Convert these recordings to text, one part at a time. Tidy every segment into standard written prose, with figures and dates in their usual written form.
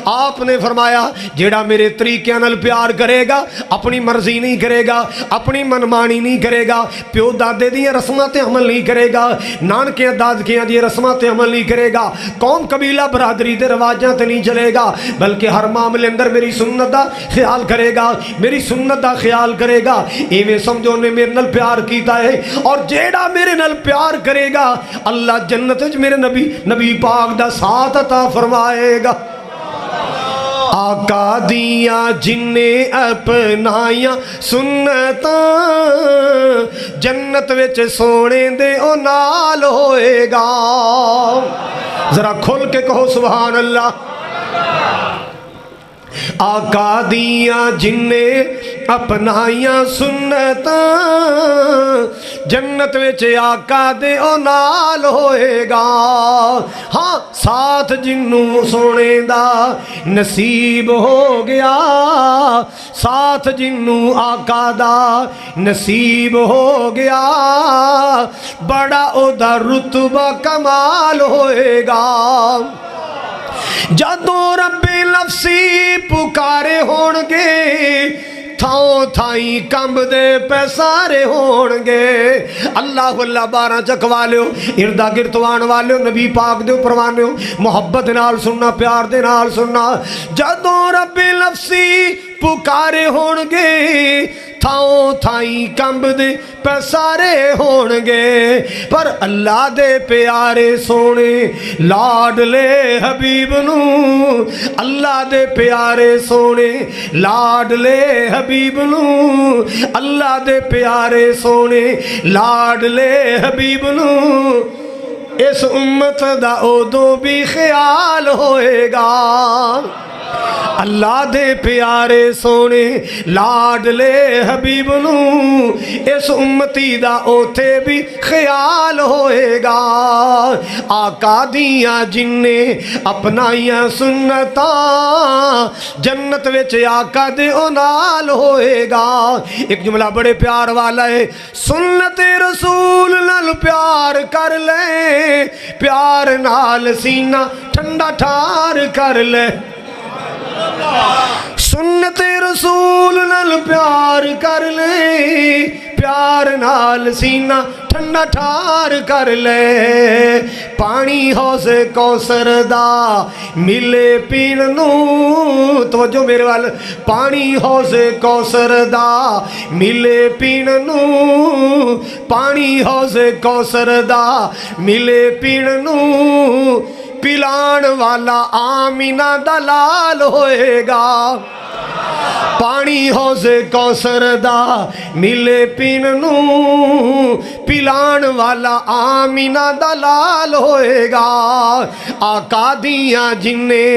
آپ نے فرمایا جیڑا میرے طریقے نال پیار کرے گا اپنی مرضی نہیں کرے گا, اپنی منمانی نہیں کرے گا, پیو دادے دیاں رسماں تے عمل نہیں کرے گا, نانکیاں دادکیاں دی رسماں تے عمل نہیں کرے گا, قوم قبیلہ برادری دے رواجاں تے نہیں چلے گا, بلکہ ہر معاملے اندر میری سنت دا خیال کرے گا, میری سنت دا خیال کرے گا, ایویں سمجھو نے میرے نال پیار کیتا ہے. اور جیڑا میرے نال پیار کرے گا اللہ جنت وچ میرے نبی پاک دا ساتھ عطا فرمائے گا. آقا دیاں جننے اپنائیاں سنتاں جنت وچ سونے دے او نال ہوئے گا. ذرا کھل کے کہو سبحان اللہ. آقا دیاں جننے اپنائیاں سنتاں جنت وچ آقا دے او نال ہوئے گا. ہاں ساتھ جنوں سونے دا نصیب ہو گیا, ساتھ جنوں آقا دا نصیب ہو گیا بڑا او دا رتبہ کمال ہوئے گا. جدوں رب لفظی پکارے ہون گے تھاؤں تھائیں کمب دے پیسارے ہون گے. اللہ اللہ 12 چکوا لیو, اردہ گرتوان والے نبی پاک دے پروانے محبت نال سننا, پیار دے نال سننا. جدوں رب لفظی پکارے ہون گے تھاؤں تھائیں کمب دے پیسارے ہون گے, پر اللہ دے پیارے سونے لاڈلے حبیب نو, اللہ دے پیارے سونے لاڈلے حبیب نو, اللہ دے پیارے سونے لاڈلے حبیب نو اس امت دا ادوں بھی خیال ہوئے گا. اللہ دے پیارے سونے لاڈلے حبیب نو اس امتی دا اوتھے بھی خیال ہوئے گا. آقا دیاں جننے اپنائیاں سنتاں جنت وچ آقا دے او نال ہوئے گا. ایک جملہ بڑے پیار والا ہے, سنت رسول نال پیار کر لے, پیار نال سینہ ٹھنڈا ٹھار کر لے. سنت رسول نال پیار کر لے, پیار نال سینہ ٹھنڈا ٹھار کر لے. پانی حوض کوثر دا ملے پین نو, توجہ میرے وال, پانی حوض کوثر دا ملے پین نو, پانی حوض کوثر دا ملے پین نو پلان والا آمینہ دلال ہوئے گا. پانی حوض کوثر دا ملے پین نو پلان والا آمینہ دلال ہوئے گا. آقا دیاں جننے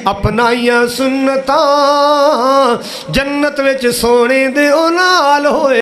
اپنائیاں سنتاں جنت وچ سونے دے او نال ہوئے